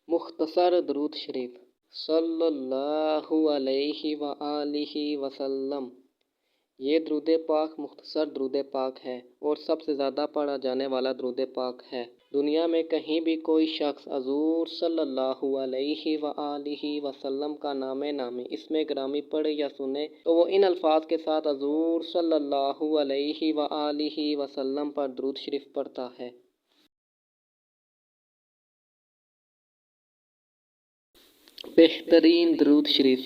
مختصر درود شریف صلی اللہ علیہ وآلہ وسلم۔ یہ درود پاک مختصر درود پاک ہے اور سب سے زیادہ پڑھا جانے والا درود پاک ہے۔ دنیا میں کہیں بھی کوئی شخص حضور صلی اللہ علیہ وآلہ وسلم کا نام نامی اسم گرامی پڑھے یا سنے تو وہ ان الفاظ کے ساتھ حضور صلی اللہ علیہ وآلہ وسلم پر درود شریف پڑھتا ہے۔ بہترین درود شریف: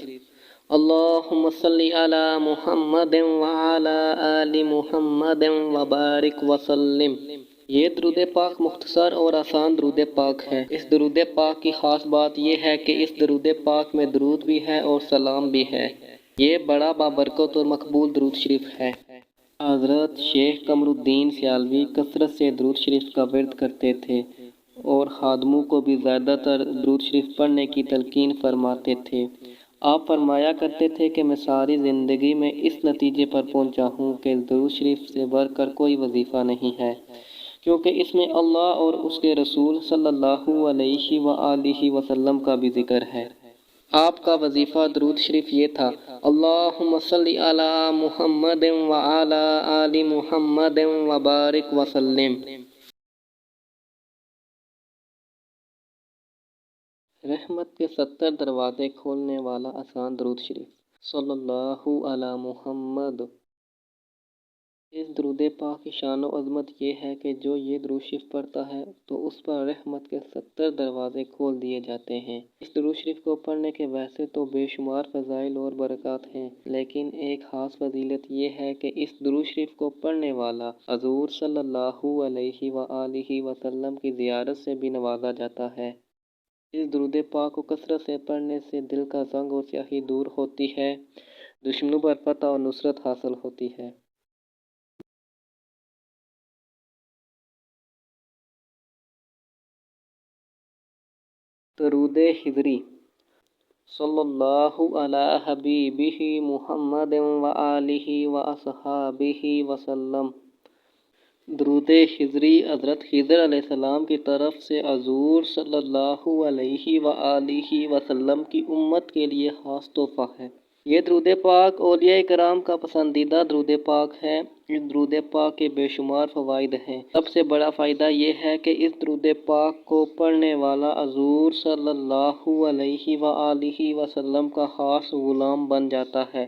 اللہم صلی علی محمد وعلی آل محمد وبارک وسلم۔ یہ درود پاک مختصر اور آسان درود پاک ہے۔ اس درود پاک کی خاص بات یہ ہے کہ اس درود پاک میں درود بھی ہے اور سلام بھی ہے۔ یہ بڑا بابرکت اور مقبول درود شریف ہے۔ حضرت شیخ قمر الدین سیالوی کثرت سے درود شریف کا ورد کرتے تھے اور خادموں کو بھی زیادہ تر درود شریف پڑھنے کی تلقین فرماتے تھے۔ آپ فرمایا کرتے تھے کہ میں ساری زندگی میں اس نتیجے پر پہنچا ہوں کہ درود شریف سے بڑھ کر کوئی وظیفہ نہیں ہے، کیونکہ اس میں اللہ اور اس کے رسول صلی اللہ علیہ وآلہ وسلم کا بھی ذکر ہے۔ آپ کا وظیفہ درود شریف یہ تھا: اللہم صلی علی محمد وعلی آل محمد وبارک وسلم۔ رحمت کے 70 دروازے کھولنے والا آسان درود شریف: صلی اللہ علی محمد۔ اس درود پاک کی شان و عظمت یہ ہے کہ جو یہ درود شریف پڑھتا ہے تو اس پر رحمت کے 70 دروازے کھول دیے جاتے ہیں۔ اس درود شریف کو پڑھنے کے ویسے تو بے شمار فضائل اور برکات ہیں، لیکن ایک خاص فضیلت یہ ہے کہ اس درود شریف کو پڑھنے والا حضور صلی اللہ علیہ وآلہ وسلم کی زیارت سے بھی نوازا جاتا ہے۔ اس درود پاک کو کثرت سے پڑھنے سے دل کا زنگ اور سیاہی دور ہوتی ہے، دشمنوں پر فتح اور نصرت حاصل ہوتی ہے۔ درود ہجری: صلی اللہ علی حبیبہ محمد وآلہ واصحابہ وسلم۔ درود ہجری حضرت خضر علیہ السلام کی طرف سے حضور صلی اللہ علیہ وآلہ وسلم کی امت کے لیے خاص تحفہ ہے۔ یہ درود پاک اولیاء کرام کا پسندیدہ درود پاک ہے۔ اس درود پاک کے بے شمار فوائد ہیں۔ سب سے بڑا فائدہ یہ ہے کہ اس درود پاک کو پڑھنے والا حضور صلی اللہ علیہ وآلہ وسلم کا خاص غلام بن جاتا ہے۔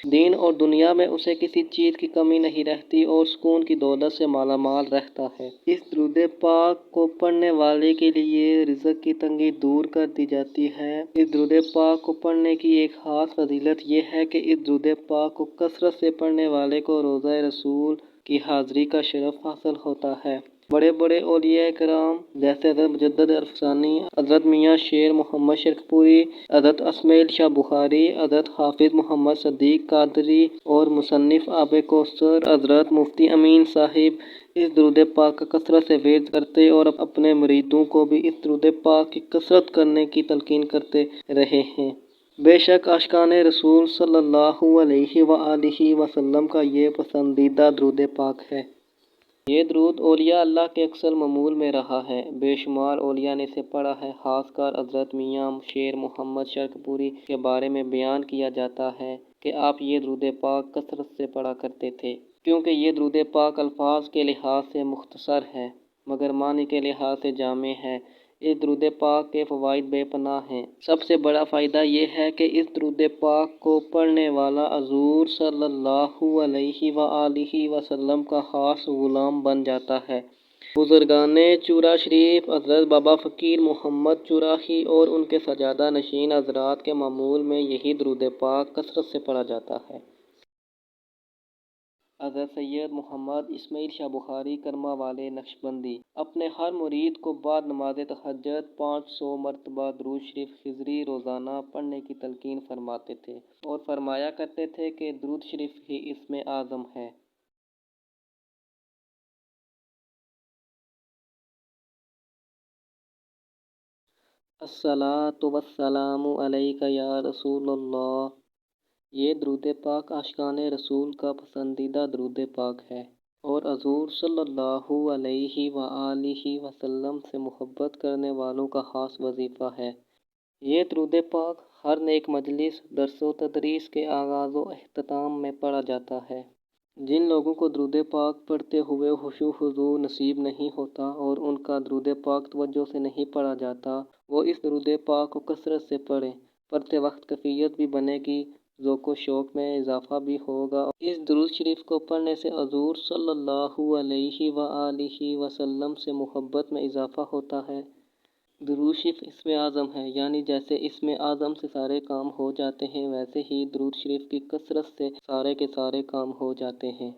دین اور دنیا میں اسے کسی چیز کی کمی نہیں رہتی اور سکون کی دولت سے مالا مال رہتا ہے۔ اس درود پاک کو پڑھنے والے کے لیے رزق کی تنگی دور کر دی جاتی ہے۔ اس درود پاک کو پڑھنے کی ایک خاص فضیلت یہ ہے کہ اس درود پاک کو کثرت سے پڑھنے والے کو روضہ رسول کی حاضری کا شرف حاصل ہوتا ہے۔ بڑے بڑے اولیاء کرام جیسے حضرت مجدد عرفانی، حضرت میاں شیر محمد شرکپوری، حضرت اسماعیل شاہ بخاری، حضرت حافظ محمد صدیق قادری اور مصنف آب کوثر حضرت مفتی امین صاحب اس درود پاک کا کثرت سے ورد کرتے اور اپنے مریدوں کو بھی اس درود پاک کی کثرت کرنے کی تلقین کرتے رہے ہیں۔ بے شک عاشقان رسول صلی اللہ علیہ وآلہ وسلم کا یہ پسندیدہ درود پاک ہے۔ یہ درود اولیاء اللہ کے اکثر معمول میں رہا ہے۔ بے شمار اولیاء نے اسے پڑھا ہے۔ خاص کر حضرت میاں شیر محمد شرکپوری کے بارے میں بیان کیا جاتا ہے کہ آپ یہ درود پاک کثرت سے پڑھا کرتے تھے، کیونکہ یہ درود پاک الفاظ کے لحاظ سے مختصر ہے مگر معنی کے لحاظ سے جامع ہے۔ اس درود پاک کے فوائد بے پناہ ہیں۔ سب سے بڑا فائدہ یہ ہے کہ اس درود پاک کو پڑھنے والا حضور صلی اللہ علیہ وآلہ وسلم کا خاص غلام بن جاتا ہے۔ بزرگان چورا شریف حضرت بابا فقیر محمد چوراہی اور ان کے سجادہ نشین حضرات کے معمول میں یہی درود پاک کثرت سے پڑھا جاتا ہے۔ حضرت سید محمد اسماعیل شاہ بخاری کرما والے نقشبندی اپنے ہر مرید کو بعد نماز تہجد 500 مرتبہ درود شریف ہجری روزانہ پڑھنے کی تلقین فرماتے تھے اور فرمایا کرتے تھے کہ درود شریف ہی اسم اعظم ہے۔ الصلاۃ والسلام علیک یا رسول اللہ۔ یہ درود پاک عاشقان رسول کا پسندیدہ درود پاک ہے۔ اور حضور صلی اللہ علیہ وآلہ وسلم سے محبت کرنے والوں کا خاص وظیفہ ہے۔ یہ درود پاک ہر نیک مجلس، درس و تدریس کے آغاز و اختتام میں پڑھا جاتا ہے۔ جن لوگوں کو درود پاک پڑھتے ہوئے خشوع خضوع نصیب نہیں ہوتا اور ان کا درود پاک توجہ سے نہیں پڑھا جاتا، وہ اس درود پاک کو کثرت سے پڑھیں۔ پڑھتے وقت کیفیت بھی بنے گی، ذوق و شوق میں اضافہ بھی ہوگا۔ اس درود شریف کو پڑھنے سے حضور صلی اللہ علیہ وآلہ وسلم سے محبت میں اضافہ ہوتا ہے۔ درود شریف اسم اعظم ہے، یعنی جیسے اسم اعظم سے سارے کام ہو جاتے ہیں، ویسے ہی درود شریف کی کثرت سے سارے کے سارے کام ہو جاتے ہیں۔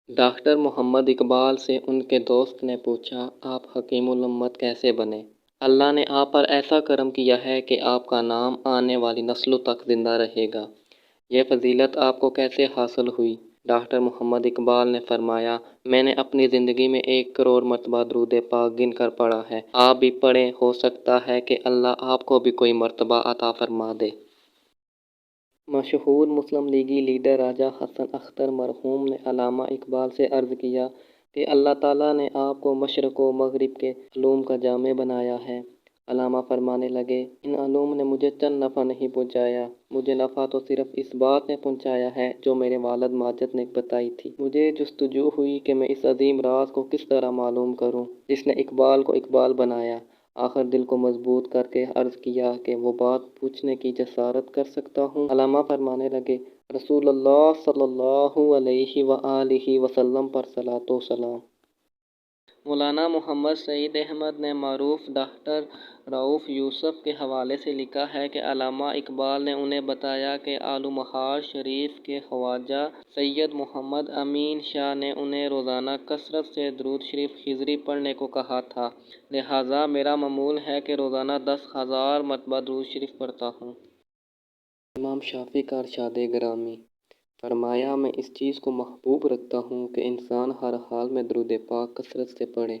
ڈاکٹر محمد اقبال سے ان کے دوست نے پوچھا، آپ حکیم الامت کیسے بنے؟ اللہ نے آپ پر ایسا کرم کیا ہے کہ آپ کا نام آنے والی نسلوں تک زندہ رہے گا۔ یہ فضیلت آپ کو کیسے حاصل ہوئی؟ ڈاکٹر محمد اقبال نے فرمایا، میں نے اپنی زندگی میں 1 کروڑ مرتبہ درود پاک گن کر پڑھا ہے۔ آپ بھی پڑھیں، ہو سکتا ہے کہ اللہ آپ کو بھی کوئی مرتبہ عطا فرما دے۔ مشہور مسلم لیگی لیڈر راجہ حسن اختر مرحوم نے علامہ اقبال سے عرض کیا کہ اللہ تعالیٰ نے آپ کو مشرق و مغرب کے علوم کا جامع بنایا ہے۔ علامہ فرمانے لگے، ان علوم نے مجھے چند نفع نہیں پہنچایا، مجھے نفع تو صرف اس بات نے پہنچایا ہے جو میرے والد ماجد نے بتائی تھی۔ مجھے جستجو ہوئی کہ میں اس عظیم راز کو کس طرح معلوم کروں جس نے اقبال کو اقبال بنایا۔ آخر دل کو مضبوط کر کے عرض کیا کہ وہ بات پوچھنے کی جسارت کر سکتا ہوں؟ علامہ فرمانے لگے، رسول اللہ صلی اللہ علیہ وآلہ وسلم پر صلاۃ و سلام۔ مولانا محمد سعید احمد نے معروف ڈاکٹر رؤف یوسف کے حوالے سے لکھا ہے کہ علامہ اقبال نے انہیں بتایا کہ آل محار شریف کے خواجہ سید محمد امین شاہ نے انہیں روزانہ کثرت سے درود شریف خضری پڑھنے کو کہا تھا، لہٰذا میرا معمول ہے کہ روزانہ 10,000 مرتبہ درود شریف پڑھتا ہوں۔ امام شافعی کا ارشاد گرامی، فرمایا، میں اس چیز کو محبوب رکھتا ہوں کہ انسان ہر حال میں درود پاک کثرت سے پڑھے۔